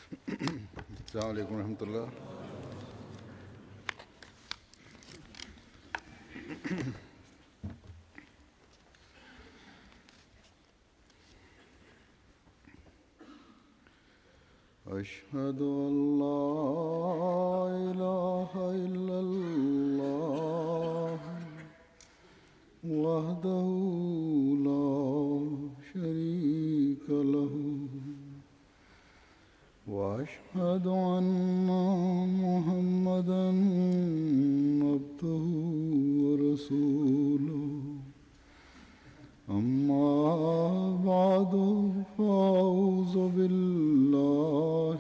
السلام عليكم ورحمة الله. أشهد أن لا إله إلا الله وحده لا شريك له وأشهد أن محمدًا عبده ورسوله أما بعد فأعوذ بالله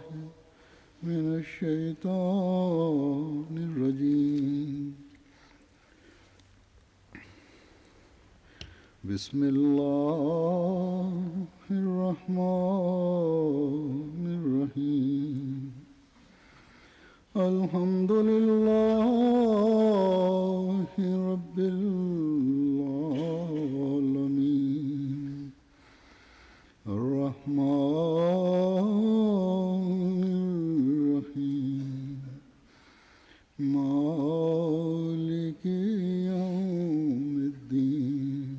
من الشيطان الرجيم بسم الله الرحمن الرحيم الحمد لله رب العالمين الرحمن الرحيم مالك يوم الدين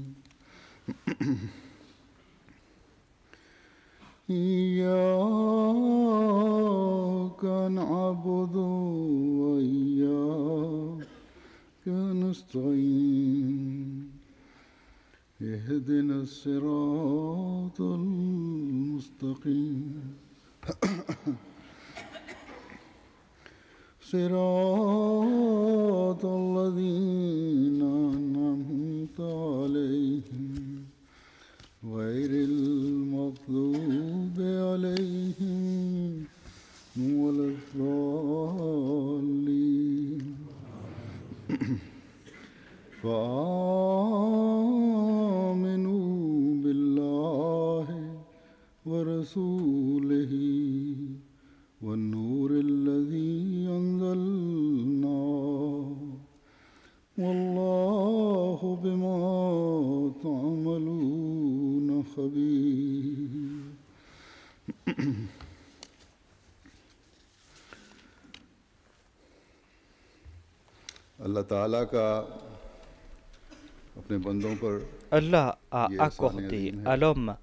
إياك نعبد وإياك نستعين اهدنا الصراط المستقيم صراط الذين أنعمت عليهم غير المغضوب عليهم ولا الضالين فآمنوا بالله ورسوله والنور الذي أنزلنا والله بما تعملون خبير. اللہ تعالیٰ کا اپنے بندوں پر Allah a accordé à l'homme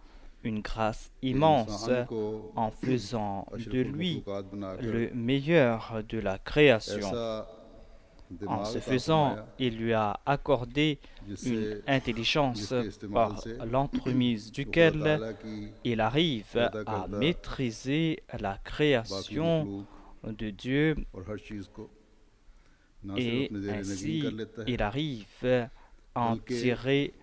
une grâce immense en faisant de lui le meilleur de la création. En ce faisant, il lui a accordé une intelligence par l'entremise duquel il arrive à maîtriser la création de Dieu et ainsi il arrive à en tirer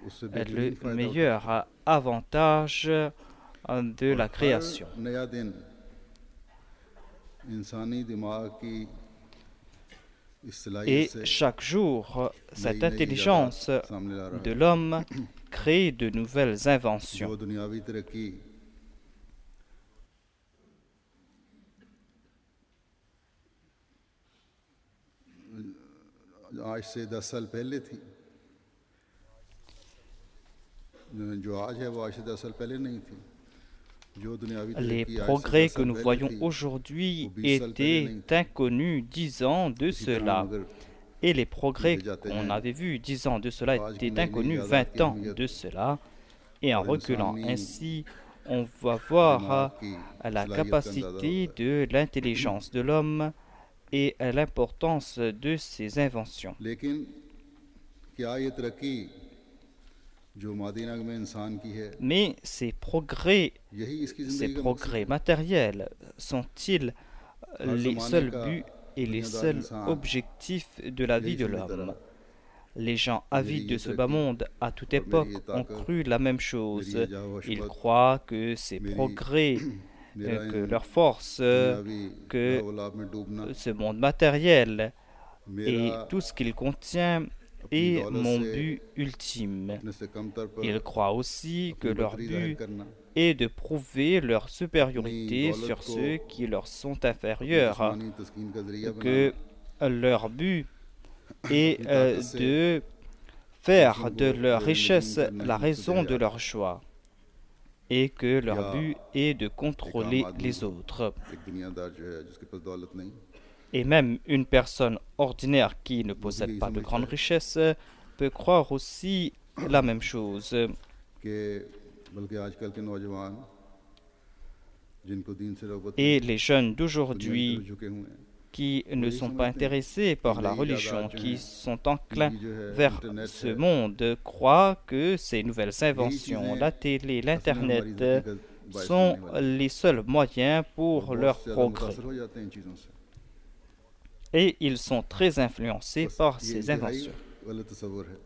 le meilleur avantage de la création. Et chaque jour, cette intelligence de l'homme crée de nouvelles inventions. Les progrès que nous voyons aujourd'hui étaient inconnus 10 ans de cela. Et les progrès qu'on avait vus 10 ans de cela étaient inconnus 20 ans de cela. Et en reculant ainsi, on va voir la capacité de l'intelligence de l'homme et l'importance de ses inventions. Mais ces progrès matériels sont-ils les seuls buts et les seuls objectifs de la vie de l'homme? Les gens avides de ce bas monde à toute époque ont cru la même chose. Ils croient que ces progrès, que leur force, que ce monde matériel et tout ce qu'il contient est mon but ultime. Ils croient aussi que leur but est de prouver leur supériorité sur ceux qui leur sont inférieurs, que leur but est de faire de leur richesse la raison de leur joie. et que leur but est de contrôler les autres. एक दुनियादार जो है जिसके पास दौलत नहीं, Et même une personne ordinaire qui ne possède pas de grandes richesses peut croire aussi la même chose. कि बल्कि आजकल के नौजवान जिनको दीन से रग़बत Et नहीं, les jeunes दुनिया की d'aujourd'hui तरफ झुके हुए हैं, qui ne sont pas intéressés par la religion, qui sont enclins vers ce monde, croient que ces nouvelles inventions, la télé, l'Internet, sont les seuls moyens pour leur बहुत ज़्यादा progrès. मुतासर हो जाते हैं इन चीज़ों से। Et ils sont très influencés par ये ces इंतहाई inventions. गलत तस्वुर है।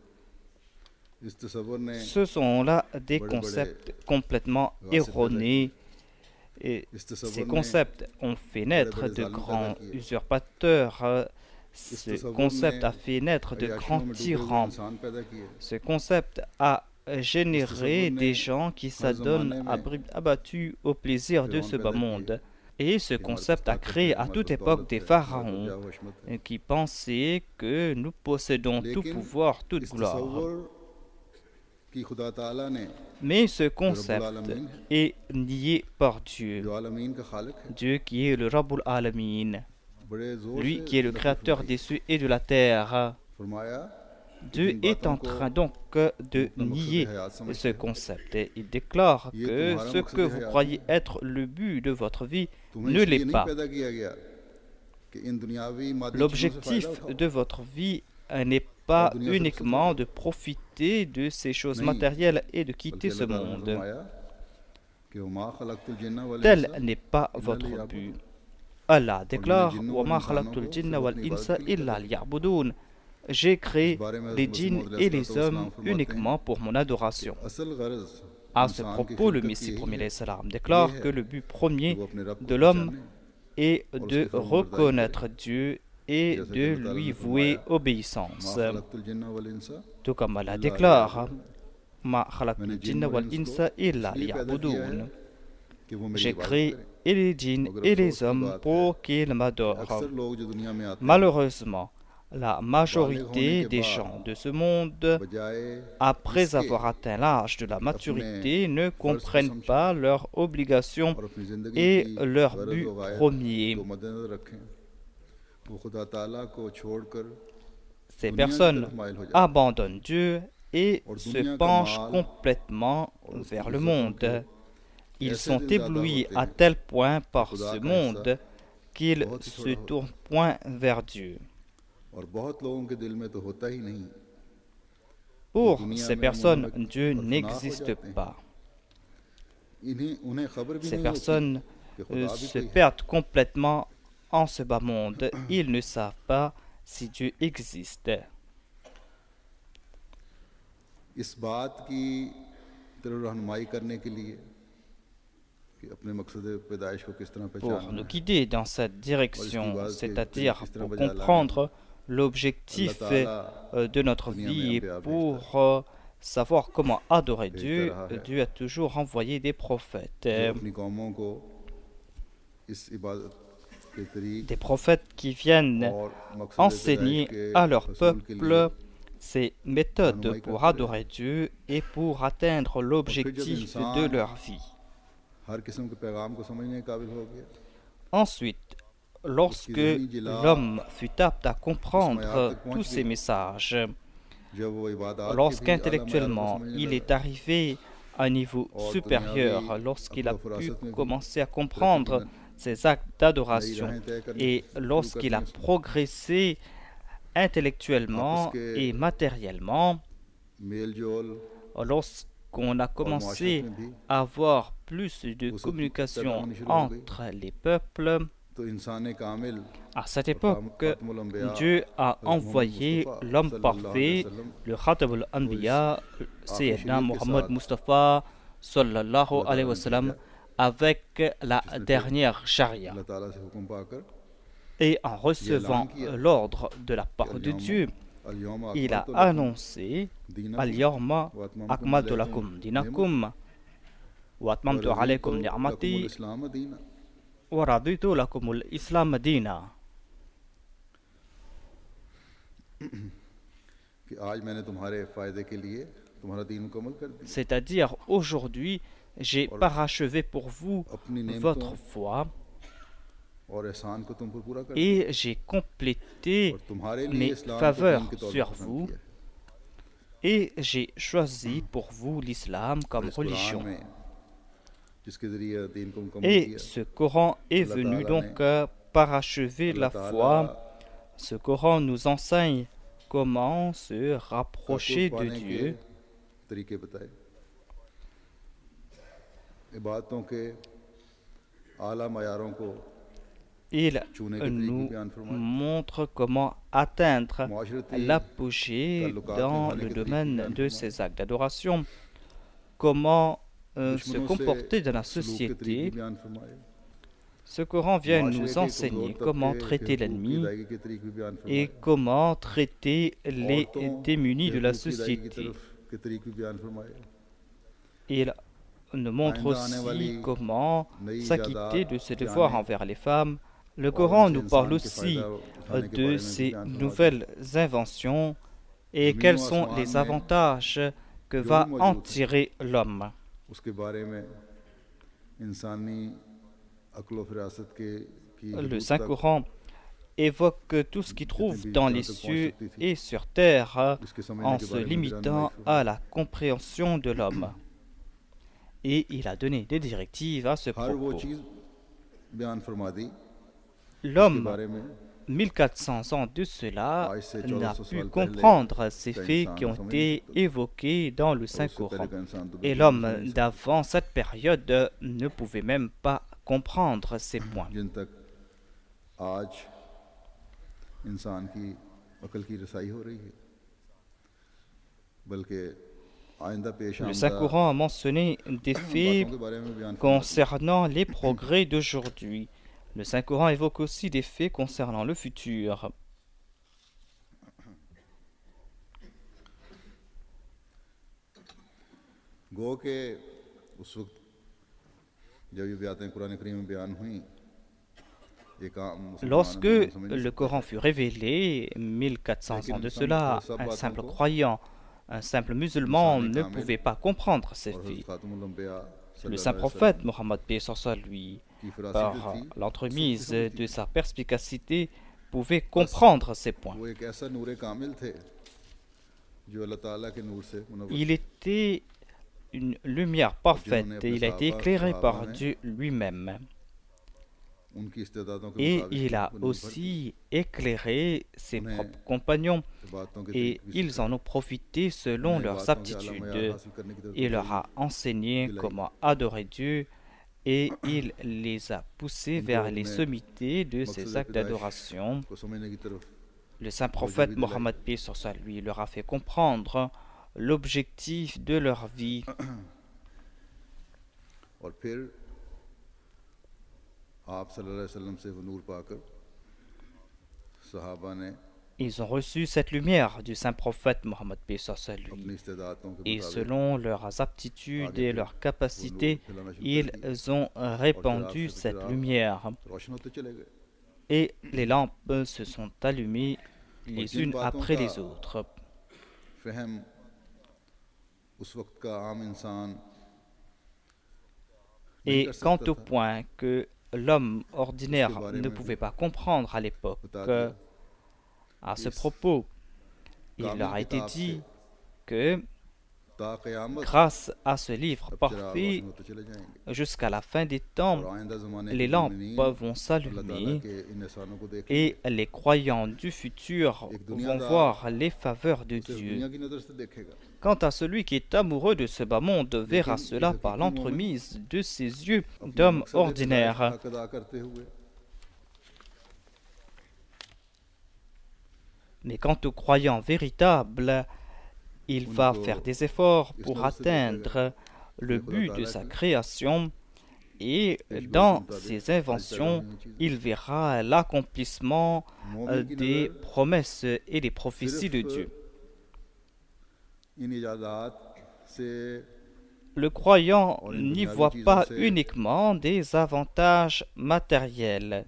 इस तस्वुर ने Ce sont là des concepts complètement erronés. Et इस ces तस्वुर ने concepts ont fait naître de grands usurpateurs. Ce concept a fait naître de grands अयाशियों में डूबे हुए tyrans. इंसान पैदा किए। Ce concept a généré des gens qui s'adonnent à bribes abattues au plaisir de ce bas monde. Et ce concept a créé à toute époque des pharaons qui pensaient que nous possédons tout pouvoir, toute इस gloire. तस्वुर कि खुदा ताला ने Mais ce concept est nié par Dieu, जो आलमीन का खालिक है, Dieu qui est le Rabbul Alamin, बड़े जोर lui से qui est le créateur des cieux et de la terre. फरमाया Dieu est en train donc de nier ce concept. Et il déclare que ce que vous croyez être le but de votre vie तुम्हें ne इसलिए l'est नहीं pas. पैदा किया गया कि इन दुनियावी मादी चीजों से L'objectif फायदा उठाओ। de votre vie n'est pas uniquement de profiter de ces choses matérielles et de quitter ce monde. कि वमा खलक़तुल जिन्ना वल Tel इंसा n'est pas इल्ला votre लियअबुदून। but. Allah déclare जिन्नों और وَمَا इंसानों خَلَقْتُ को الْجِنَّ सिर्फ अपनी وَالْإِنسَ इबादत के लिए إِلَّا पैदा किया। لِيَعْبُدُونَ. J'ai créé इस बारे में les हज़रत djinns मसीह et मौऊद les अलैहिस्सलाम hommes फरमाते हैं uniquement pour mon adoration. कि असल गरज À ce इंसान की propos, le खिलकत Messie यही premier है salam déclare ये que है le but कि premier वो अपने रब को de l'homme पहचाने est और de उसकी फरमाबरदारी reconnaître Dieu et जैसा de कि अल्लाह ताला lui ने vouer फरमाया, obéissance. मा खलक़तुल जिन्ना वल इंसा Tout comme Allah इल्ला déclare लियअबुदून। Ma khalaqtul मैंने जिन्न jinna और wal इंस insa को illa इसलिए पैदा किया है liya'budun. कि वो मेरी J'ai इबादत créé करें। et les djinns मगर et अफसोस les की hommes बात है pour qu'ils कि m'adorent. अक्सर लोग जो दुनिया में आते हैं Malheureusement, la बालिग majorité होने के des बाद gens de ce monde, बजाय après इसके avoir atteint l'âge de la कि maturité, अपने ne फर्ज को comprennent समझें pas leurs obligations और अपनी जिंदगी et की leur गरज but व गायत premier. को मद्देनजर रखें, वो खुदा ताला को छोड़कर Ces दुनिया की personnes तरफ माइल हो जाते हैं abandonnent Dieu et और se दुनिया का penchent माल complètement और उसकी vers le इज्जतों monde. के Ils ऐसे sont दिन ज्यादा éblouis होते à हैं tel point par खुदा ce का monde qu'ils बहुत ही se थोड़ा होता tournent point vers Dieu. और बहुत लोगों के दिल में तो होता ही नहीं। Pour दुनिया ces में personnes, मुनहमिक Dieu और फना हो n'existe जाते हैं। pas. उन्हें खबर भी Ces नहीं होती personnes कि खुदा भी se कोई है। perdent complètement en ce bas monde. Ils ne savent pas si Dieu existe. इस बात की तरफ रहनुमाई करने के लिए कि अपने मकसद पैदाइश को किस तरह Pour पहचानना nous है, guider dans cette direction, और इसकी c'est-à-dire किस तरह pour बजा लाना है। comprendre l'objectif अल्लाह ताला de notre दुनिया में vie et अंबिया pour savoir comment adorer भेजता Dieu, रहा है, Dieu a toujours envoyé des prophètes. जो अपनी कौमों को इस इबादत के तरीक़ Des prophètes qui viennent और मकसद enseigner पैदाइश के à leur हसूल के लिए peuple ces méthodes रहनुमाई pour करते रहे। adorer Dieu et pour atteindre l'objectif इंसान de leur vie. हर किस्म के पैगाम को समझने के काबिल हो गया, Ensuite, lorsque l'homme fut apte à comprendre tous ces messages, जब वो इबादत lorsqu'intellectuellement il est arrivé à un niveau supérieur, lorsqu'il a pu commencer à comprendre ces actes d'adoration et lorsqu'il a progressé intellectuellement et matériellement, मेल जोल lorsqu'on a commencé à avoir plus de communication entre les peuples, तो इंसान कामिल à cette époque, Dieu a envoyé l'homme parfait, le Khatam al-Anbiya, Sayyidina Muhammad Mustafa, sallallahu alayhi wa sallam, avec la dernière charia. अल्लाह ताला से हुक्म पाकर Et en recevant l'ordre de la part de Dieu, اليوم il a أكملت لكم annoncé دينكم Al-Yawma وأتممت akmaltu عليكم lakum dinakum wa atmamtu alaykum ورضيت لكم ni'mati الإسلام دينا। wa raditu lakum al-Islam dina. कि आज मैंने तुम्हारे फायदे के लिए तुम्हारा दीन मुकम्मल कर दिया। C'est-à-dire, aujourd'hui, j'ai parachevé pour vous votre foi et j'ai complété mes faveurs sur vous et j'ai choisi pour vous l'islam comme religion. Et ce Coran est venu donc parachever la foi. Ce Coran nous enseigne comment se rapprocher de Dieu. Il nous montre comment atteindre l'apogée dans le domaine de ces actes d'adoration, comment se comporter dans la société. Ce Coran vient nous enseigner comment traiter l'ennemi et comment traiter les démunis de la société. Il nous montre aussi comment s'acquitter de ses devoirs envers les femmes. Le Coran nous parle aussi de ces nouvelles inventions et quels sont les avantages que va en tirer l'homme. Le Saint-Coran évoque tout ce qu'il trouve dans les cieux et sur terre en se limitant à la compréhension de l'homme. Et il a donné des directives à ce propos. L'homme, 1400 ans de cela, n'a pu comprendre ces faits qui ont été évoqués dans le Saint-Coran. Et l'homme d'avant cette période ne pouvait même pas comprendre ces points. Le Saint-Coran a mentionné des faits concernant les progrès d'aujourd'hui. Le Saint-Coran évoque aussi des faits concernant le futur. Lorsque le Coran fut révélé, 1400 ans de cela, un simple croyant, un simple musulman ne pouvait pas comprendre ces faits. Le saint prophète Mohammed lui, par l'entremise de sa perspicacité, pouvait comprendre ces points. Il était une lumière parfaite et il a été éclairé par Dieu lui-même. Et il a aussi éclairé ses propres compagnons et ils en ont profité selon leurs aptitudes. Il leur a enseigné comment adorer Dieu et il les a poussés vers les sommités de ces actes d'adoration. Le saint prophète Mohammed lui leur a fait comprendre l'objectif de leur vie. Ils ont reçu cette lumière du saint prophète Mohammed lui. Et selon leurs aptitudes et leurs capacités, ils ont répandu cette lumière. Et les lampes se sont allumées les unes après les autres. Et quant au point que l'homme ordinaire ne pouvait pas comprendre à l'époque, à ce propos, il leur a été dit que grâce à ce livre parfait, jusqu'à la fin des temps, les lampes vont s'allumer et les croyants du futur vont voir les faveurs de Dieu. Quant à celui qui est amoureux de ce bas monde, verra cela par l'entremise de ses yeux d'homme ordinaire. Mais quant au croyant véritable, il va faire des efforts pour atteindre le but de sa création et dans ses inventions, il verra l'accomplissement des promesses et des prophéties de Dieu. Le croyant n'y voit pas uniquement des avantages matériels,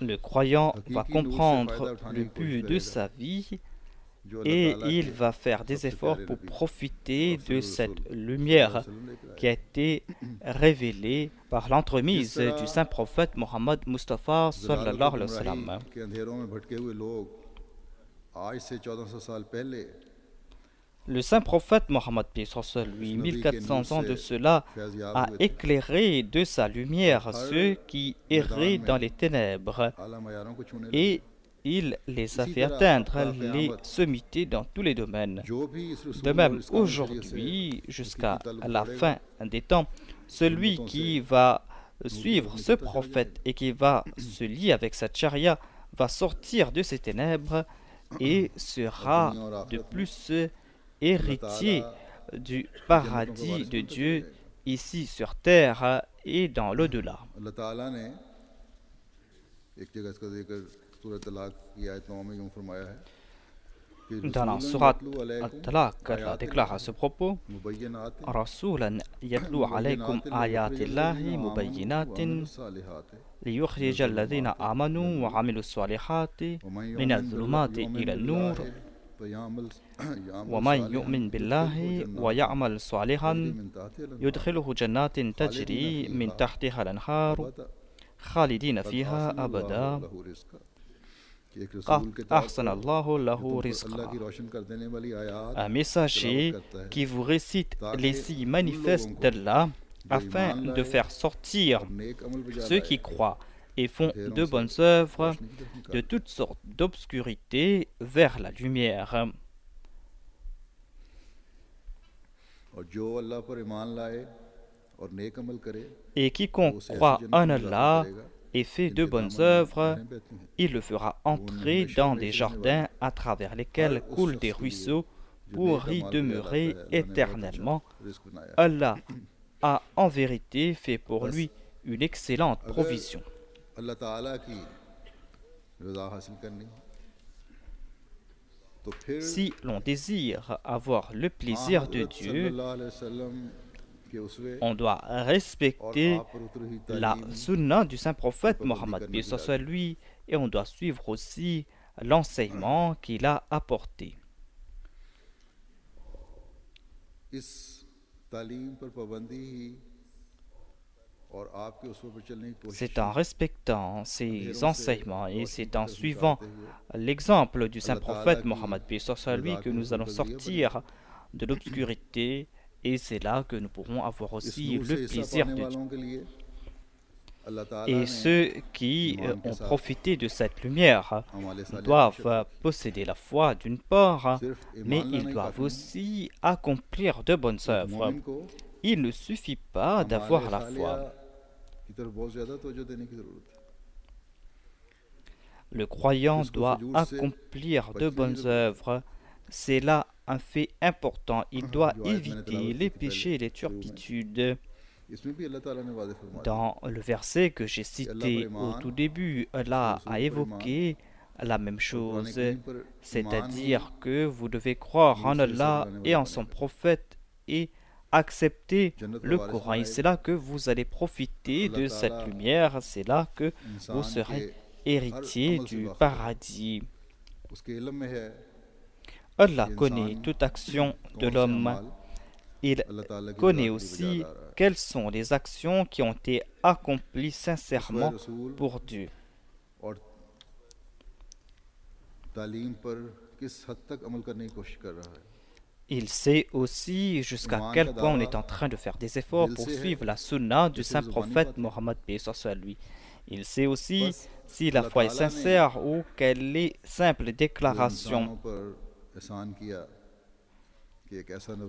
Le croyant va comprendre le but de sa vie et il va faire des efforts pour profiter de cette lumière qui a été révélée par l'entremise du saint prophète Mohammed Mustafa sallallahu alayhi wa sallam. Le saint prophète Mohammed, lui, 1400 ans de cela, a éclairé de sa lumière ceux qui erraient dans les ténèbres et il les a fait atteindre les sommités dans tous les domaines. De même, aujourd'hui, jusqu'à la fin des temps, celui qui va suivre ce prophète et qui va se lier avec cette charia va sortir de ces ténèbres et sera de plus héritier du paradis de Dieu ici sur terre et dans l'au-delà. Dans la sourate Al-Talaq, Allah déclare à ce propos: Rasulan yatlu alaykum ayatillahi mubayyinatin liyukhrija alladhina amanu wa amilu salihati min adh-dhulumati ila an-nur wa man yu'min billahi wa ya'mal salihan yudkhiluhu jannatin tajri min tahtiha al-anhar khalidina fiha abada. Un messager qui vous récite les signes manifestes d'Allah afin de faire sortir ceux qui croient et font de bonnes œuvres de toutes sortes d'obscurité vers la lumière. Et quiconque croit en Allah et fait de bonnes œuvres, il le fera entrer dans des jardins à travers lesquels coulent des ruisseaux pour y demeurer éternellement. Allah a en vérité fait pour lui une excellente provision. Si l'on désire avoir le plaisir de Dieu, on doit respecter la sunna du saint prophète Mohammed lui et on doit suivre aussi l'enseignement qu'il a apporté. C'est en respectant ces enseignements et c'est en suivant l'exemple du saint prophète Mohammed lui que nous allons sortir de l'obscurité. Et c'est là que nous pourrons avoir aussi le plaisir de Dieu. Et ceux qui ont profité de cette lumière doivent posséder la foi d'une part, mais ils doivent aussi accomplir de bonnes œuvres. Il ne suffit pas d'avoir la foi. Le croyant doit accomplir de bonnes œuvres. C'est là un fait important. Il doit éviter les péchés et les turpitudes. Dans le verset que j'ai cité au tout début, Allah a évoqué la même chose, c'est-à-dire que vous devez croire en Allah et en son prophète et accepter le Coran. Et c'est là que vous allez profiter de cette lumière, c'est là que vous serez héritier du paradis. Allah connaît toute action de l'homme. Il connaît aussi quelles sont les actions qui ont été accomplies sincèrement pour Dieu. Il sait aussi jusqu'à quel point on est en train de faire des efforts pour suivre la sunna du saint prophète Mohammed lui. Il sait aussi si la foi est sincère ou qu'elle est simple déclaration.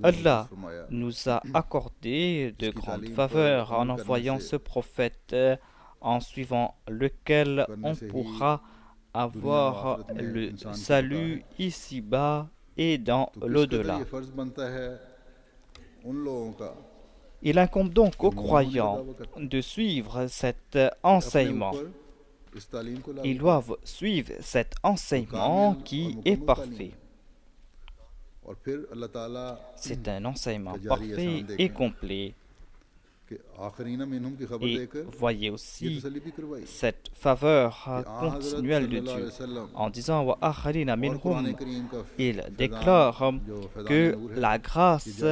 Allah nous a accordé de grandes faveurs en envoyant ce prophète en suivant lequel on pourra avoir le salut ici-bas et dans l'au-delà. Il incombe donc aux croyants de suivre cet enseignement. Ils doivent suivre cet enseignement qui est parfait. C'est un enseignement parfait et complet. Et voyez aussi cette faveur continuelle de Dieu. En disant wa akharina minhum, il déclare que la grâce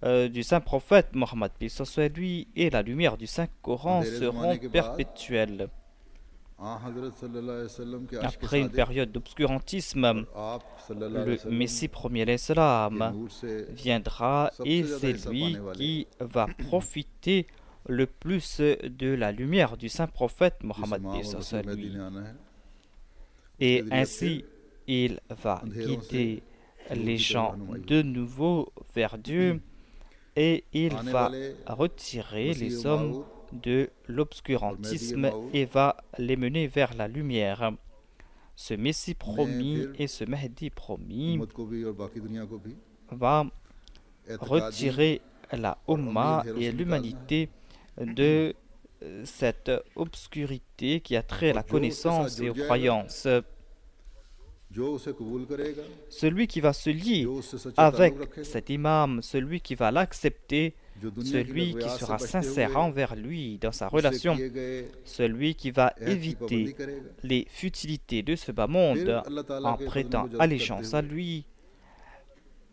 du saint prophète Mohammed soit lui et la lumière du saint Coran seront perpétuelles. Après une période d'obscurantisme, le Messie premier l'Islam viendra et c'est lui qui va profiter le plus de la lumière du saint prophète Mohammed. Et ainsi, il va guider les gens de nouveau vers Dieu et il va retirer les hommes de l'obscurantisme et va les mener vers la lumière. Ce Messie promis et ce Mahdi promis va retirer la Ummah et l'humanité de cette obscurité qui a trait à la connaissance et aux croyances. Celui qui va se lier avec cet imam, celui qui va l'accepter, celui qui sera sincère envers lui dans sa relation, celui qui va éviter les futilités de ce bas monde en prêtant allégeance à lui,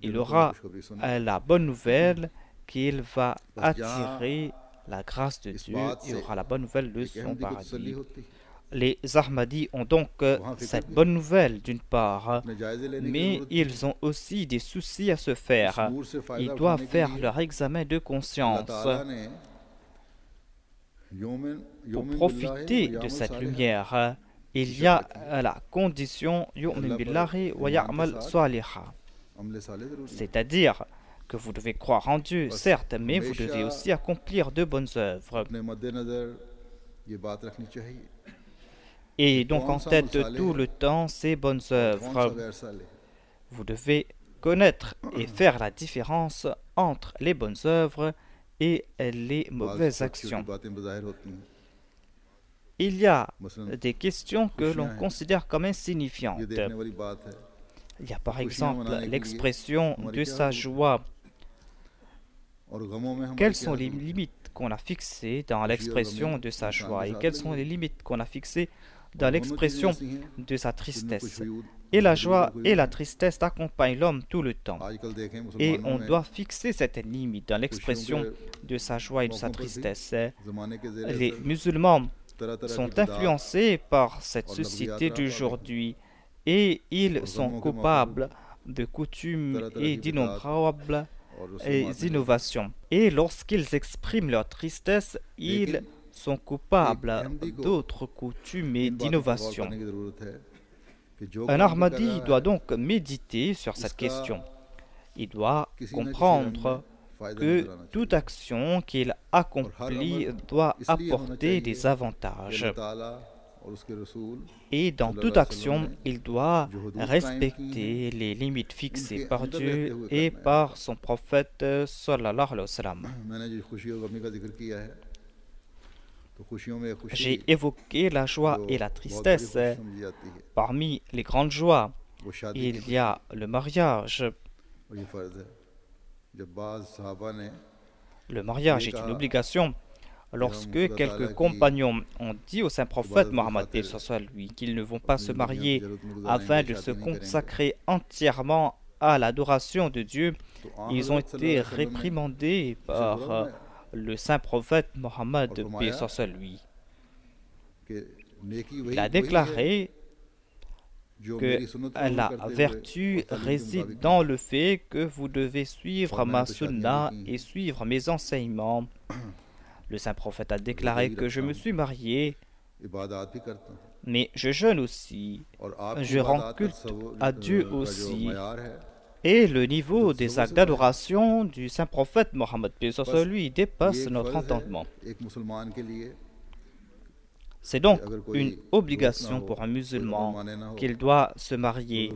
il aura la bonne nouvelle qu'il va attirer la grâce de Dieu et aura la bonne nouvelle de son paradis. Les Ahmadis ont donc cette bonne nouvelle d'une part, mais ils ont aussi des soucis à se faire. Ils doivent faire leur examen de conscience pour profiter de cette lumière. Il y a la condition yu'min billahi wa ya'mal saliha, c'est-à-dire que vous devez croire en Dieu, certes, mais vous devez aussi accomplir de bonnes œuvres. Et donc en tête de tout le temps ces bonnes œuvres. Vous devez connaître et faire la différence entre les bonnes œuvres et les mauvaises actions. Il y a des questions que l'on considère comme insignifiantes. Il y a par exemple l'expression de sa joie. Quelles sont les limites qu'on a fixées dans l'expression de sa joie et quelles sont les limites qu'on a fixées dans l'expression de sa tristesse? Et la joie et la tristesse accompagnent l'homme tout le temps. Et on doit fixer cette limite dans l'expression de sa joie et de sa tristesse. Les musulmans sont influencés par cette société d'aujourd'hui et ils sont coupables de coutumes et d'innombrables innovations. Et lorsqu'ils expriment leur tristesse, ils sont coupables d'autres coutumes et d'innovations. Un Ahmadi doit donc méditer sur cette question. Il doit comprendre que toute action qu'il accomplit doit apporter des avantages. Et dans toute action, il doit respecter les limites fixées par Dieu et par son prophète sallallahu alayhi wa sallam. J'ai évoqué la joie et la tristesse. Parmi les grandes joies, il y a le mariage. Le mariage est une obligation. Lorsque quelques compagnons ont dit au saint prophète Mohammed lui qu'ils ne vont pas se marier afin de se consacrer entièrement à l'adoration de Dieu, ils ont été réprimandés par le saint prophète Mohammed lui. Il a déclaré que la vertu réside dans le fait que vous devez suivre ma sunna et suivre mes enseignements. Le saint prophète a déclaré que je me suis marié, mais je jeûne aussi, je rends culte à Dieu aussi. Et le niveau des actes d'adoration du saint prophète Mohammed lui dépasse notre entendement. C'est donc une obligation pour un musulman qu'il doit se marier.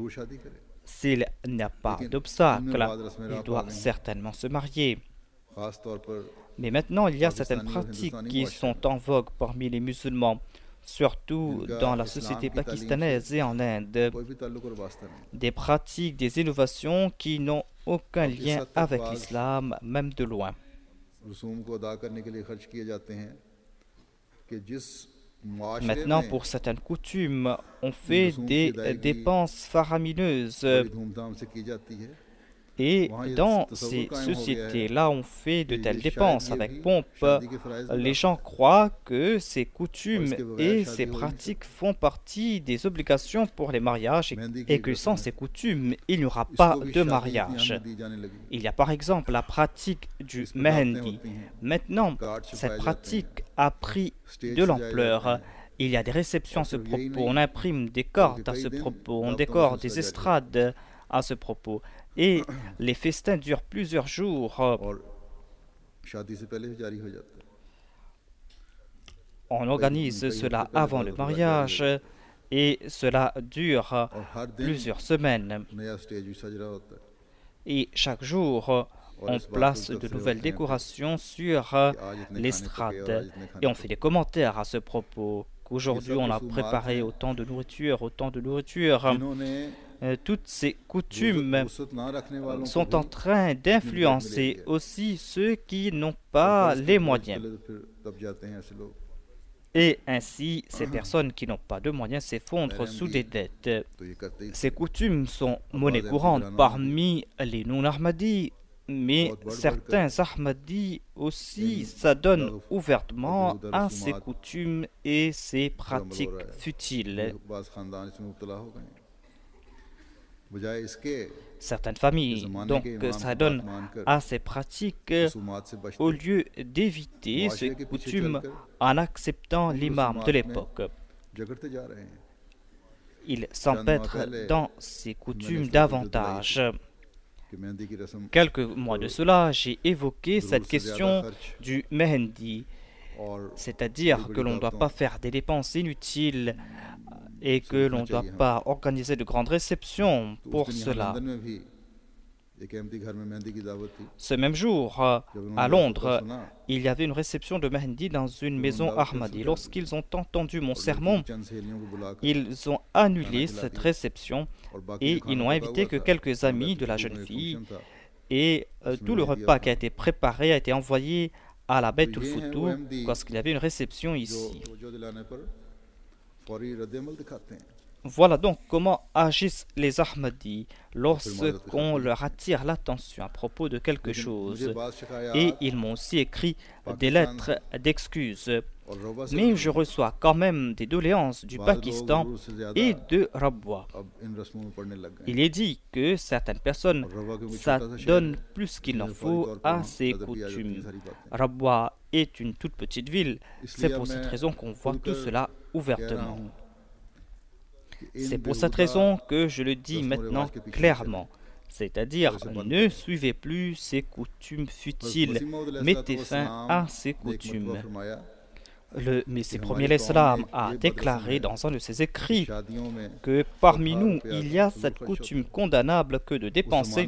S'il n'y a pas d'obstacle, il doit certainement se marier. Mais maintenant, il y a certaines pratiques qui sont en vogue parmi les musulmans, surtout dans la société pakistanaise et en Inde. Des pratiques, des innovations qui n'ont aucun lien avec l'islam, même de loin. Maintenant, pour certaines coutumes, on fait des dépenses faramineuses. Et dans ces sociétés-là, on fait de telles dépenses avec pompe. Les gens croient que ces coutumes et ces pratiques font partie des obligations pour les mariages et que sans ces coutumes, il n'y aura pas de mariage. Il y a par exemple la pratique du mehendi. Maintenant, cette pratique a pris de l'ampleur. Il y a des réceptions à ce propos, on imprime des cartes à ce propos, on décore des estrades à ce propos. Et les festins durent plusieurs jours. On organise cela avant le mariage et cela dure plusieurs semaines. Et chaque jour, on place de nouvelles décorations sur l'estrade et on fait des commentaires à ce propos. Qu'aujourd'hui on a préparé autant de nourriture, toutes ces coutumes sont en train d'influencer aussi ceux qui n'ont pas les moyens. Et ainsi, ces personnes qui n'ont pas de moyens s'effondrent sous des dettes. Ces coutumes sont monnaie courante parmi les non-Ahmadis, mais certains Ahmadis aussi s'adonnent ouvertement à ces coutumes et ces pratiques futiles. Certaines familles donc s'adonnent à ces pratiques au lieu d'éviter ces coutumes en acceptant l'imam de l'époque. Ils s'empêtrent dans ces coutumes davantage. Quelques mois de cela, j'ai évoqué cette question du mehendi, c'est-à-dire que l'on ne doit pas faire des dépenses inutiles et que l'on ne doit pas organiser de grandes réceptions pour cela. Ce même jour, à Londres, il y avait une réception de Mehendi dans une maison Ahmadi. Lorsqu'ils ont entendu mon sermon, ils ont annulé cette réception et ils n'ont invité que quelques amis de la jeune fille. Et tout le repas qui a été préparé a été envoyé à la Beit al-Foutou parce qu'il y avait une réception ici. Voilà donc comment agissent les Ahmadis lorsqu'on leur attire l'attention à propos de quelque chose. Et ils m'ont aussi écrit des lettres d'excuses. Mais je reçois quand même des doléances du Pakistan et de Rabwa. Il est dit que certaines personnes s'adonnent plus qu'il n'en faut à ces coutumes. Rabwa est une toute petite ville. C'est pour cette raison qu'on voit tout cela ouvertement. C'est pour cette raison que je le dis maintenant clairement, c'est-à-dire ne suivez plus ces coutumes futiles, mettez fin à ces coutumes. Le Messie premier l'Islam a déclaré dans un de ses écrits que parmi nous, il y a cette coutume condamnable que de dépenser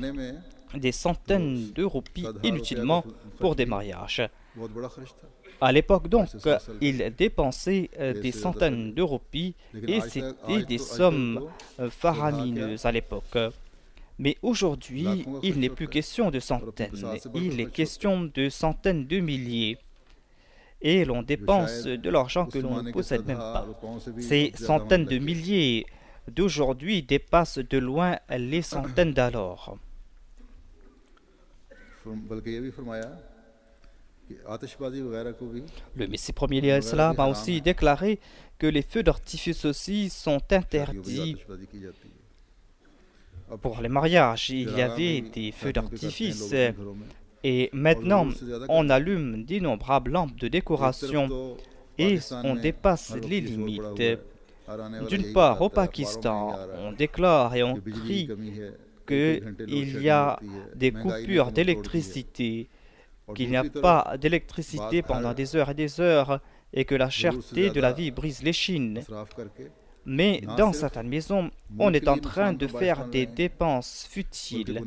des centaines de roupies inutilement pour des mariages. À l'époque donc, ils dépensaient des centaines de roupies et c'était des sommes faramineuses à l'époque. Mais aujourd'hui, il n'est plus question de centaines, il est question de centaines de milliers. Et l'on dépense de l'argent que l'on ne possède même pas. Ces centaines de milliers d'aujourd'hui dépassent de loin les centaines d'alors. Le Messie premier l'Islam a aussi déclaré que les feux d'artifice aussi sont interdits pour les mariages. Il y avait des feux d'artifice et maintenant on allume d'innombrables lampes de décoration et on dépasse les limites. D'une part, au Pakistan, on déclare et on crie qu'il y a des coupures d'électricité, qu'il n'y a pas d'électricité pendant des heures et des heures et que la cherté de la vie brise l'échine. Mais dans certaines maisons, on est en train de faire des dépenses futiles.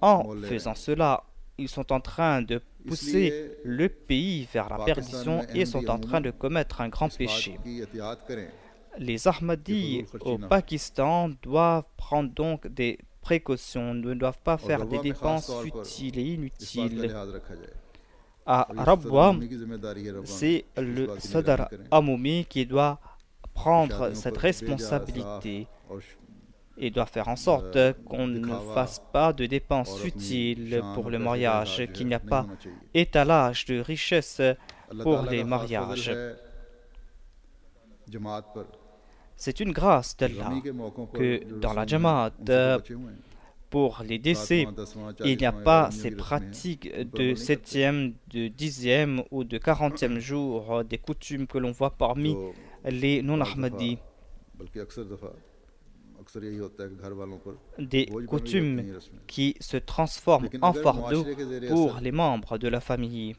En faisant cela, ils sont en train de pousser le pays vers la perdition et sont en train de commettre un grand péché. Les Ahmadis au Pakistan doivent prendre donc des précautions, ne doivent pas faire des dépenses futiles et inutiles. à Rabwa, c'est le Sadr Amoumi qui doit prendre cette responsabilité et doit faire en sorte qu'on ne fasse pas de dépenses futiles pour le mariage, qu'il n'y a pas étalage de richesse pour les mariages. C'est une grâce d'Allah que dans la Jamaat, pour les décès, il n'y a pas ces pratiques de 7e, de 10e ou de 40e jour, des coutumes que l'on voit parmi les non-Ahmadis. Des coutumes qui se transforment en fardeau pour les membres de la famille.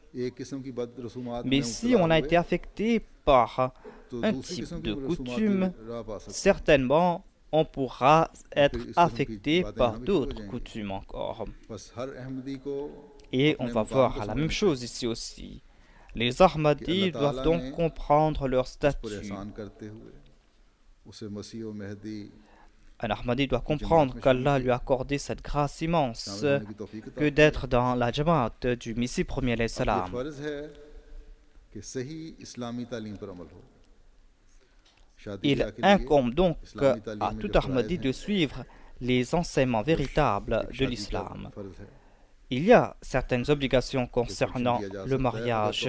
Mais si on a été affecté par un type de coutume, certainement on pourra être affecté par d'autres coutumes encore. Et on va voir la même chose ici aussi. Les Ahmadis doivent donc comprendre leur statut. Un Ahmadi doit comprendre qu'Allah lui a accordé cette grâce immense que d'être dans la Jamaat du Messie premier alayhi salam. Il incombe donc à tout Ahmadi de suivre les enseignements véritables de l'islam. Il y a certaines obligations concernant le mariage.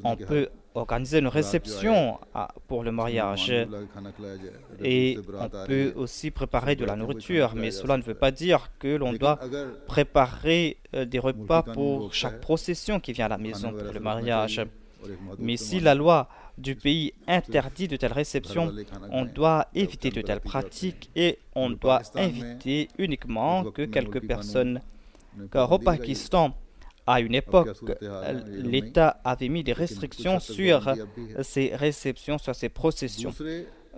On peut organiser une réception pour le mariage et on peut aussi préparer de la nourriture, mais cela ne veut pas dire que l'on doit préparer des repas pour chaque procession qui vient à la maison pour le mariage. Mais si la loi du pays interdit de telles réceptions, on doit éviter de telles pratiques et on doit inviter uniquement que quelques personnes. Car au Pakistan, à une époque, l'État avait mis des restrictions sur ces réceptions, sur ces processions.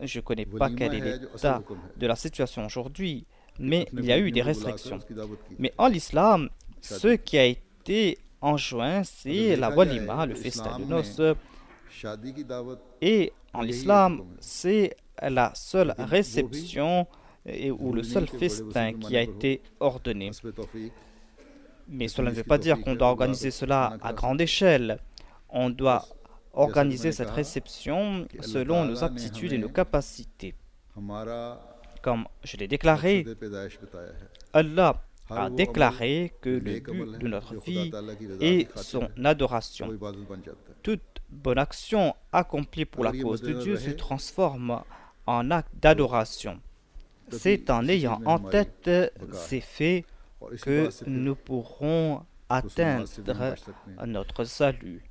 Je ne connais pas quel est l'état de la situation aujourd'hui, mais il y a eu des restrictions. Mais en l'islam, ce qui a été enjoint, c'est la walima, le festin de noces. Et en l'islam, c'est la seule réception ou le seul festin qui a été ordonné. Mais cela ne veut pas dire qu'on doit organiser cela à grande échelle. On doit organiser cette réception selon nos aptitudes et nos capacités. Comme je l'ai déclaré, Allah a déclaré que le but de notre vie est son adoration. Toute bonne action accomplie pour la cause de Dieu se transforme en acte d'adoration. C'est en ayant en tête ces faits que nous pourrons atteindre notre salut.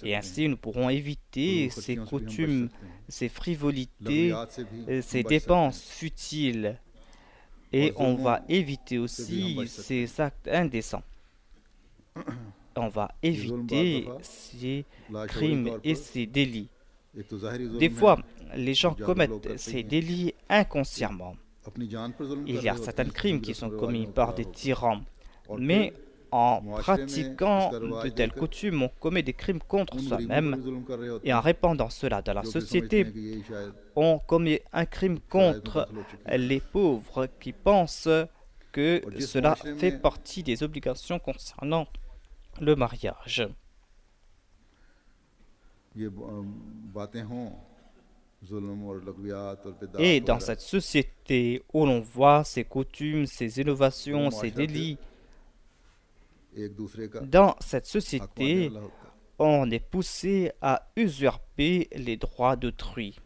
Et ainsi, nous pourrons éviter ces coutumes, ces frivolités, ces dépenses futiles. Et on va éviter aussi ces actes indécents. On va éviter ces crimes et ces délits. Des fois, les gens commettent ces délits inconsciemment. Il y a certains crimes qui sont commis par des tyrans, mais en pratiquant de telles coutumes, on commet des crimes contre soi-même, et en répandant cela dans la société, on commet un crime contre les pauvres qui pensent que cela fait partie des obligations concernant le mariage. Et dans cette société où l'on voit ces coutumes, ces innovations, ces délits, dans cette société, on est poussé à usurper les droits d'autrui.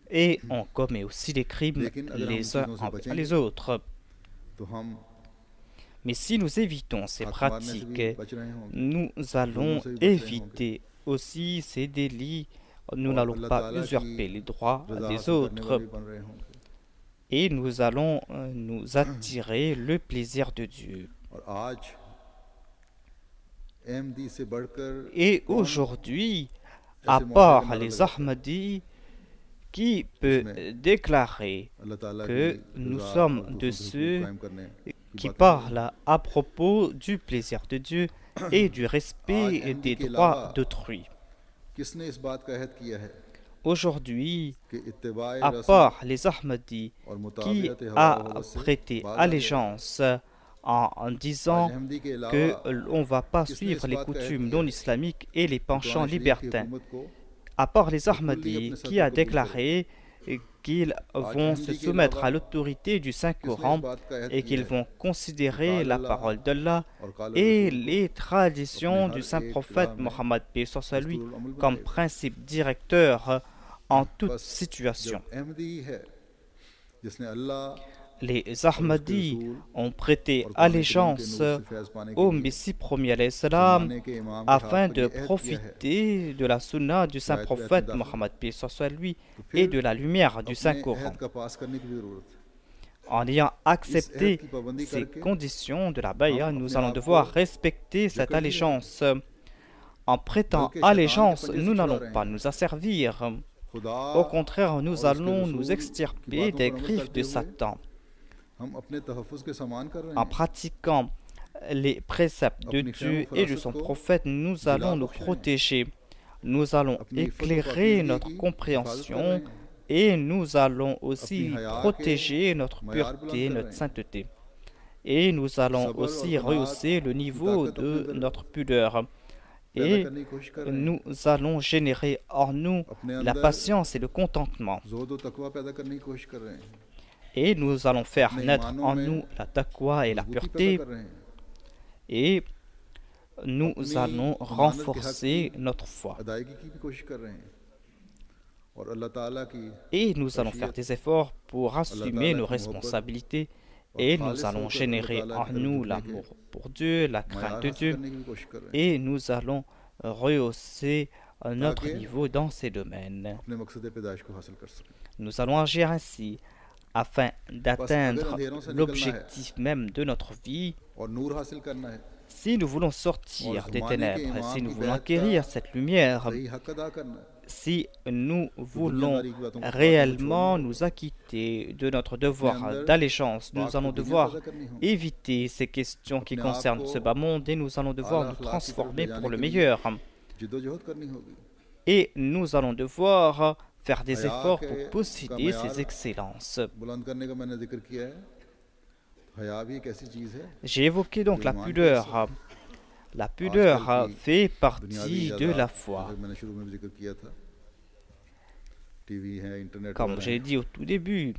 Et on commet aussi des crimes les uns envers les autres. Mais si nous évitons ces pratiques, nous allons éviter aussi ces délits. Nous n'allons pas usurper les droits des autres. Et nous allons nous attirer le plaisir de Dieu. Et aujourd'hui, à part les Ahmadis, qui peut déclarer que nous sommes de ceux qui parle à propos du plaisir de Dieu et du respect des droits d'autrui. Aujourd'hui, à part les Ahmadis, qui a prêté allégeance en disant que l'on ne va pas suivre les coutumes non islamiques et les penchants libertins, à part les Ahmadis, qui a déclaré qu'ils vont se soumettre à l'autorité du Saint-Coran et qu'ils vont considérer la parole d'Allah et les traditions du Saint-Prophète Mohammed lui comme principe directeur en toute situation. Les Ahmadis ont prêté allégeance au Messie premier alayhi salam afin de profiter de la sunna du saint prophète Mohammed lui et de la lumière du Saint-Coran. En ayant accepté ces conditions de la bay'a, nous allons devoir respecter cette allégeance. En prêtant allégeance, nous n'allons pas nous asservir. Au contraire, nous allons nous extirper des griffes de Satan. En pratiquant les préceptes de Dieu et de son prophète, nous allons nous protéger. Nous allons éclairer notre compréhension et nous allons aussi protéger notre pureté, notre sainteté. Et nous allons aussi rehausser le niveau de notre pudeur. Et nous allons générer en nous la patience et le contentement. Et nous allons faire naître en nous la taqwa et la pureté. Et nous allons renforcer notre foi. Et nous allons faire des efforts pour assumer nos responsabilités. Et nous allons générer en nous l'amour pour Dieu, la crainte de Dieu. Et nous allons rehausser notre niveau dans ces domaines. Nous allons agir ainsi afin d'atteindre l'objectif même de notre vie. Si nous voulons sortir des ténèbres, si nous voulons acquérir cette lumière, si nous voulons réellement nous acquitter de notre devoir d'allégeance, nous allons devoir éviter ces questions qui concernent ce bas monde et nous allons devoir nous transformer pour le meilleur. Et nous allons devoir faire des efforts pour posséder ces excellences. J'ai évoqué donc la pudeur. La pudeur fait partie de la foi. Comme j'ai dit au tout début,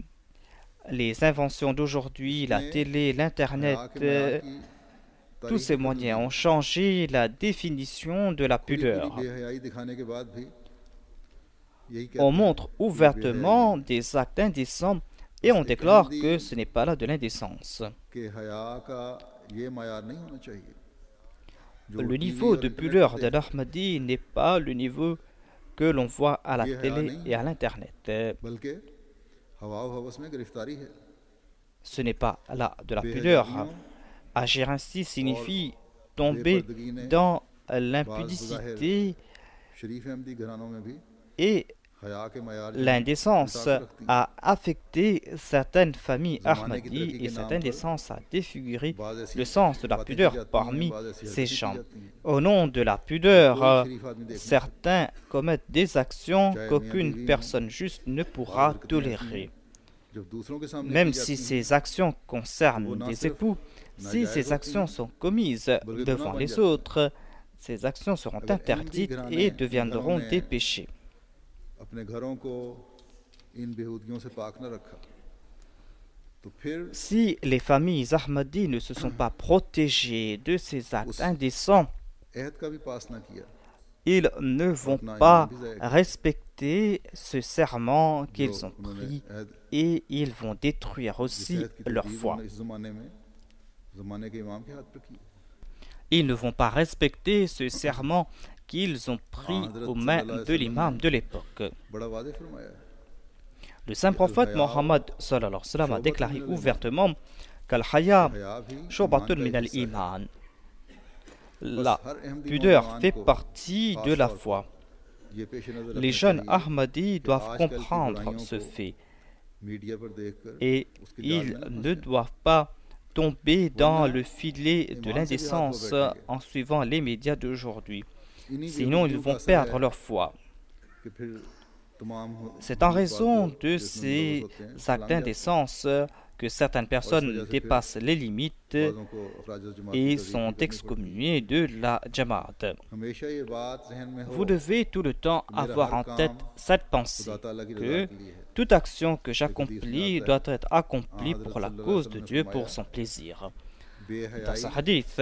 les inventions d'aujourd'hui, la télé, l'Internet, tous ces moyens ont changé la définition de la pudeur. On montre ouvertement des actes indécents et on déclare que ce n'est pas là de l'indécence. Le niveau de pudeur d'un Ahmadi n'est pas le niveau que l'on voit à la télé et à l'Internet. Ce n'est pas là de la pudeur. Agir ainsi signifie tomber dans l'impudicité et l'indécence a affecté certaines familles Ahmadis et cette indécence a défiguré le sens de la pudeur parmi ces gens. Au nom de la pudeur, certains commettent des actions qu'aucune personne juste ne pourra tolérer. Même si ces actions concernent des époux, si ces actions sont commises devant les autres, ces actions seront interdites et deviendront des péchés. Si les familles Ahmadis ne se sont pas protégées de ces actes indécents, ils ne vont pas respecter ce serment qu'ils ont pris et ils vont détruire aussi leur foi. Ils ne vont pas respecter ce serment qu'ils ont pris aux mains de l'imam de l'époque. Le saint prophète Mohammed a déclaré ouvertement qu'Al-Haya shu'batun min al-iman. La pudeur fait partie de la foi. Les jeunes Ahmadis doivent comprendre ce fait et ils ne doivent pas tomber dans le filet de l'indécence en suivant les médias d'aujourd'hui. Sinon, ils vont perdre leur foi. C'est en raison de ces actes d'indécence que certaines personnes dépassent les limites et sont excommuniées de la Jamaat. Vous devez tout le temps avoir en tête cette pensée que toute action que j'accomplis doit être accomplie pour la cause de Dieu, pour son plaisir. Dans ce hadith,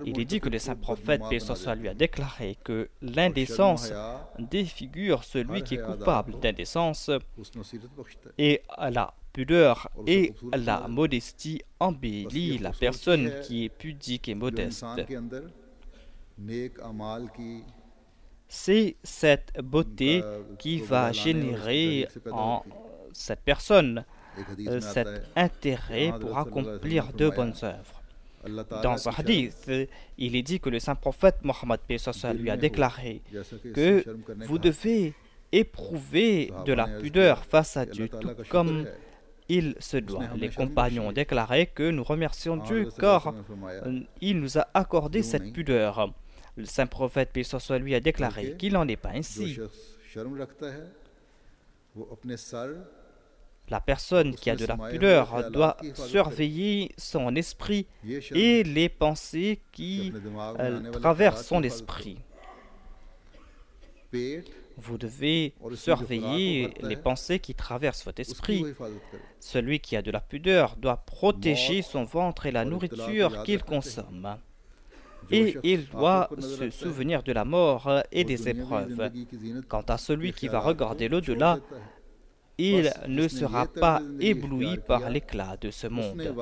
il est dit que le saint prophète, paix soit sur lui, a déclaré que l'indécence défigure celui qui est coupable d'indécence et la pudeur et la modestie embellit la personne qui est pudique et modeste. C'est cette beauté qui va générer en cette personne cet intérêt pour accomplir de bonnes œuvres. Dans ce hadith, il est dit que le saint prophète Mohammed lui a déclaré que vous devez éprouver de la pudeur face à Dieu, tout comme il se doit. Les compagnons ont déclaré que nous remercions Dieu car il nous a accordé cette pudeur. Le saint prophète lui a déclaré qu'il n'en est pas ainsi. La personne qui a de la pudeur doit surveiller son esprit et les pensées qui traversent son esprit. Vous devez surveiller les pensées qui traversent votre esprit. Celui qui a de la pudeur doit protéger son ventre et la nourriture qu'il consomme. Et il doit se souvenir de la mort et des épreuves. Quant à celui qui va regarder l'au-delà, il ne sera pas ébloui par l'éclat de ce monde.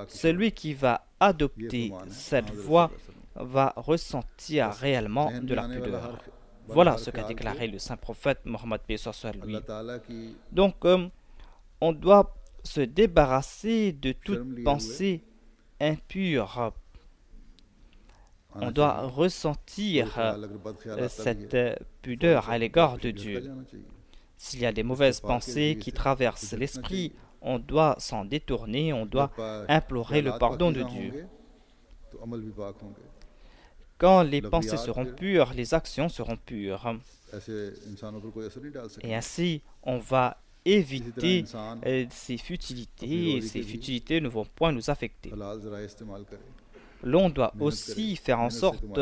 Celui qui va adopter cette voie va ressentir réellement de la pudeur. Voilà ce qu'a déclaré le saint prophète Mohammed paix soit sur lui. Donc, on doit se débarrasser de toute pensée impure. On doit ressentir cette pudeur à l'égard de Dieu. S'il y a des mauvaises pensées qui traversent l'esprit, on doit s'en détourner, on doit implorer le pardon de Dieu. Quand les pensées seront pures, les actions seront pures. Et ainsi, on va éviter ces futilités, et ces futilités ne vont point nous affecter. L'on doit aussi faire en sorte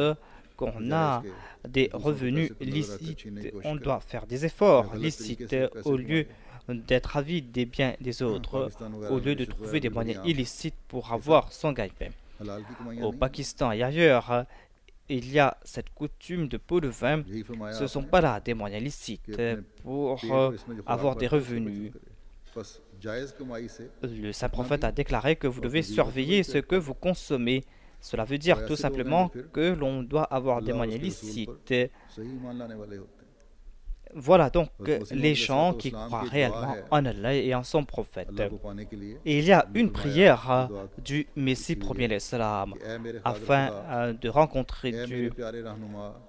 qu'on a des revenus licites. On doit faire des efforts licites au lieu d'être avide des biens des autres, au lieu de trouver des moyens illicites pour avoir son gagne-pain. Au Pakistan et ailleurs, il y a cette coutume de pot de vin. Ce ne sont pas là des moyens licites pour avoir des revenus. Le saint prophète a déclaré que vous devez surveiller ce que vous consommez. Cela veut dire tout simplement que l'on doit avoir des moyens licites. Voilà donc les gens qui croient réellement en Allah et en son prophète. Et il y a une prière du Messie premier l'Islam afin de rencontrer Dieu.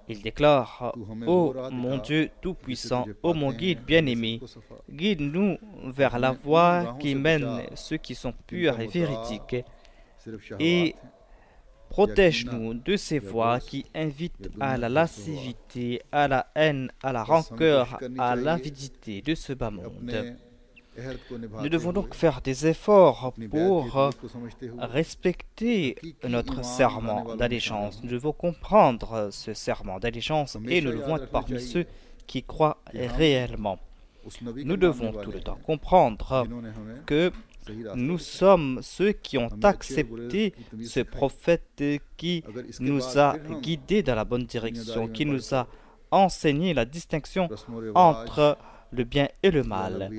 Il déclare: ô mon Dieu tout-puissant, ô mon guide bien-aimé, guide-nous vers la voie qui mène ceux qui sont purs et véridiques, et protège-nous de ces voies qui invitent à la lascivité, à la haine, à la rancœur, à l'avidité de ce bas monde. Nous devons donc faire des efforts pour respecter notre serment d'allégeance. Nous devons comprendre ce serment d'allégeance et nous devons être parmi ceux qui croient réellement. Nous devons tout le temps comprendre que nous sommes ceux qui ont accepté ce prophète qui nous a guidés dans la bonne direction, qui nous a enseigné la distinction entre le bien et le mal.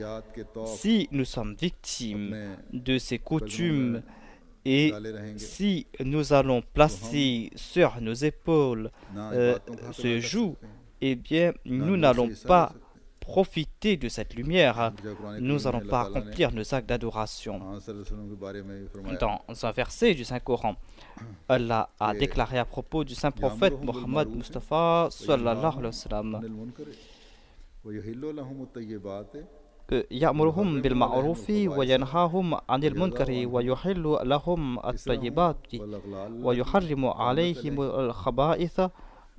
Si nous sommes victimes de ces coutumes et si nous allons placer sur nos épaules ce joug, eh bien, nous n'allons pas profiter de cette lumière, nous n'allons pas accomplir nos actes d'adoration. Dans un verset du Saint-Coran, Allah a déclaré à propos du saint prophète Mohammed Mustafa sallallahu alayhi wa sallam: يأمرهم بالمعروف وينهاهم عن المنكر ويحل لهم الطيبات ويحرم عليهم الخبائث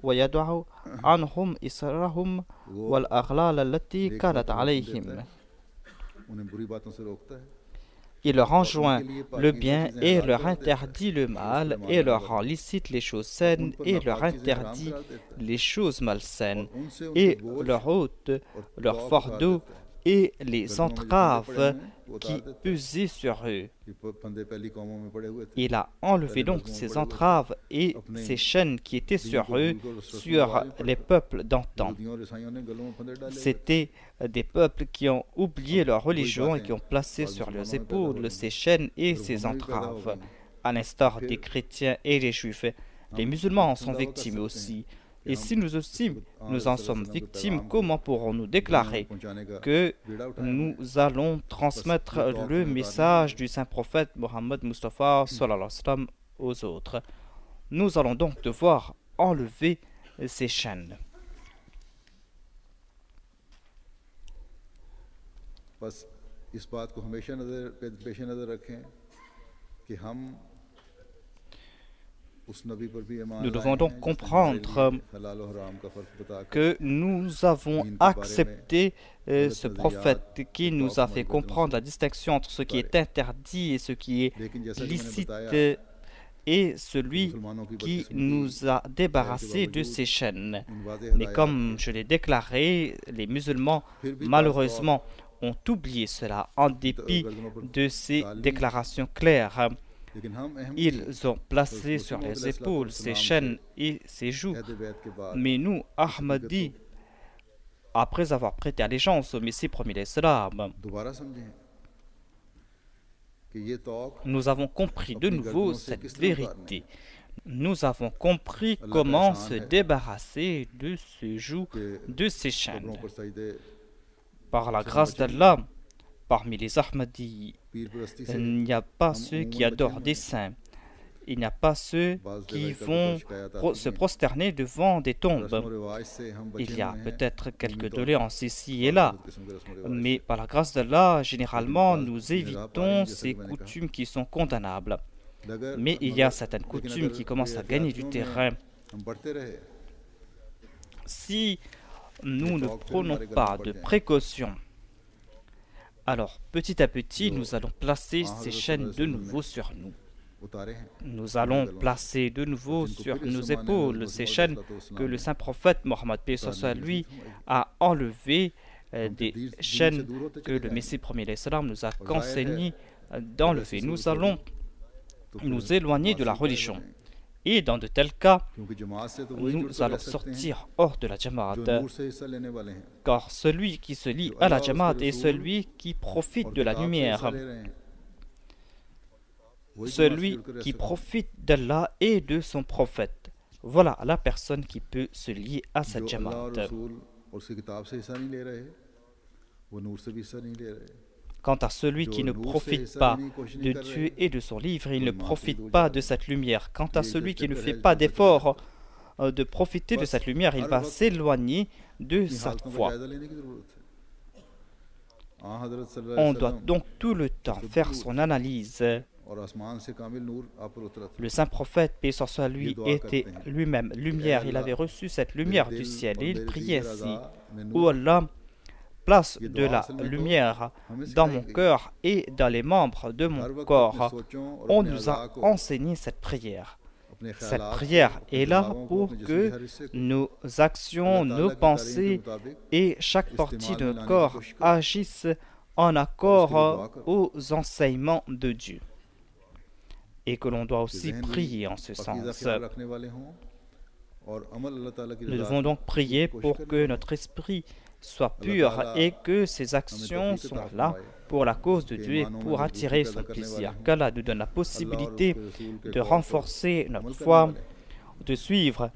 ويدع عنهم إصرهم والأغلال التي كانت عليهم. Il leur enjoint le bien et leur interdit le mal et leur rend licite les choses saines et leur interdit les choses malsaines et leur ôte leur fardeau et les entraves qui pesaient sur eux. Il a enlevé donc ces entraves et ces chaînes qui étaient sur eux, sur les peuples d'antan. C'était des peuples qui ont oublié leur religion et qui ont placé sur leurs épaules ces chaînes et ces entraves, à l'instar des chrétiens et des juifs. Les musulmans en sont victimes aussi. Et si nous aussi, nous en sommes victimes, comment pourrons-nous déclarer que nous allons transmettre le message du saint prophète Mohammed Mustafa sallallahu alayhi wa sallam aux autres? Nous allons donc devoir enlever ces chaînes. Nous devons donc comprendre que nous avons accepté ce prophète qui nous a fait comprendre la distinction entre ce qui est interdit et ce qui est licite et celui qui nous a débarrassés de ces chaînes. Mais comme je l'ai déclaré, les musulmans, malheureusement, ont oublié cela en dépit de ces déclarations claires. Ils ont placé sur les épaules ces chaînes et ces jougs. Mais nous, Ahmadis, après avoir prêté allégeance au Messie premier l'Islam, nous avons compris de nouveau cette vérité. Nous avons compris comment se débarrasser de ce joug, de ces chaînes. Par la grâce d'Allah, parmi les Ahmadis, il n'y a pas ceux qui adorent des saints. Il n'y a pas ceux qui vont se prosterner devant des tombes. Il y a peut-être quelques doléances ici et là. Mais par la grâce d'Allah, généralement, nous évitons ces coutumes qui sont condamnables. Mais il y a certaines coutumes qui commencent à gagner du terrain. Si nous ne prenons pas de précautions, alors petit à petit, nous allons placer ces chaînes de nouveau sur nous. Nous allons placer de nouveau sur nos épaules ces chaînes que le saint prophète Mohammed lui a enlevées, des chaînes que le Messie premier l'Islam nous a conseillé d'enlever. Nous allons nous éloigner de la religion. Et dans de tels cas, nous allons sortir hors de la Jamaat, car celui qui se lie à la Jamaat est celui qui profite de la lumière, celui qui profite d'Allah et de son prophète. Voilà la personne qui peut se lier à cette Jamaat. Quant à celui qui ne profite pas de Dieu et de son livre, il ne profite pas de cette lumière. Quant à celui qui ne fait pas d'effort de profiter de cette lumière, il va s'éloigner de cette foi. On doit donc tout le temps faire son analyse. Le saint prophète, paix soit lui, était lui-même lumière. Il avait reçu cette lumière du ciel et il priait ainsi: ô Allah, place de la lumière dans mon cœur et dans les membres de mon corps. On nous a enseigné cette prière. Cette prière est là pour que nos actions, nos pensées et chaque partie de notre corps agissent en accord aux enseignements de Dieu. Et que l'on doit aussi prier en ce sens. Nous devons donc prier pour que notre esprit soit pur et que ses actions sont là pour la cause de Dieu et pour attirer son plaisir. Qu'Allah nous donne la possibilité de renforcer notre foi, de suivre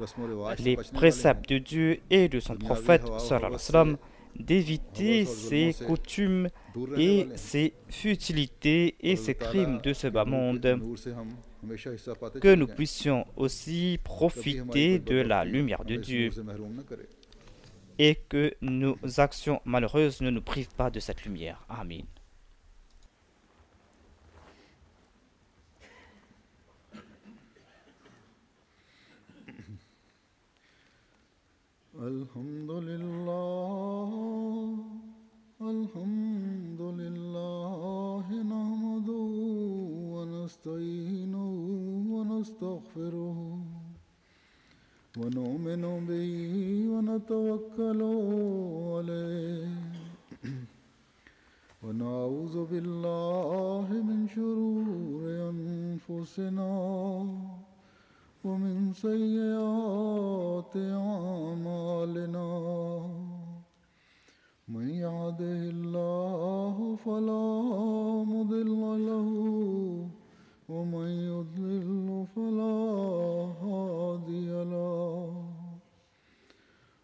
les préceptes de Dieu et de son prophète sallallahu alayhi wa sallam, d'éviter ces coutumes et ces futilités et ces crimes de ce bas monde, que nous puissions aussi profiter de la lumière de Dieu. et que nos actions malheureuses ne nous privent pas de cette lumière. Amin. الحمد لله نحمده ونستعينه ونستغفره ونؤمن به ونتوكل عليه ونعوذ بالله من شرور أنفسنا ومن سيئات أعمالنا من يهده الله فلا مضل له ومن يضلل فلا هادي له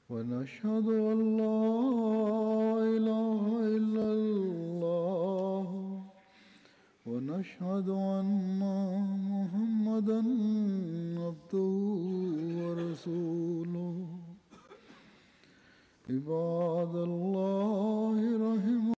ونشهد أن لا إله إلا الله ونشهد أن محمدا عبده ورسوله عباد الله رحمه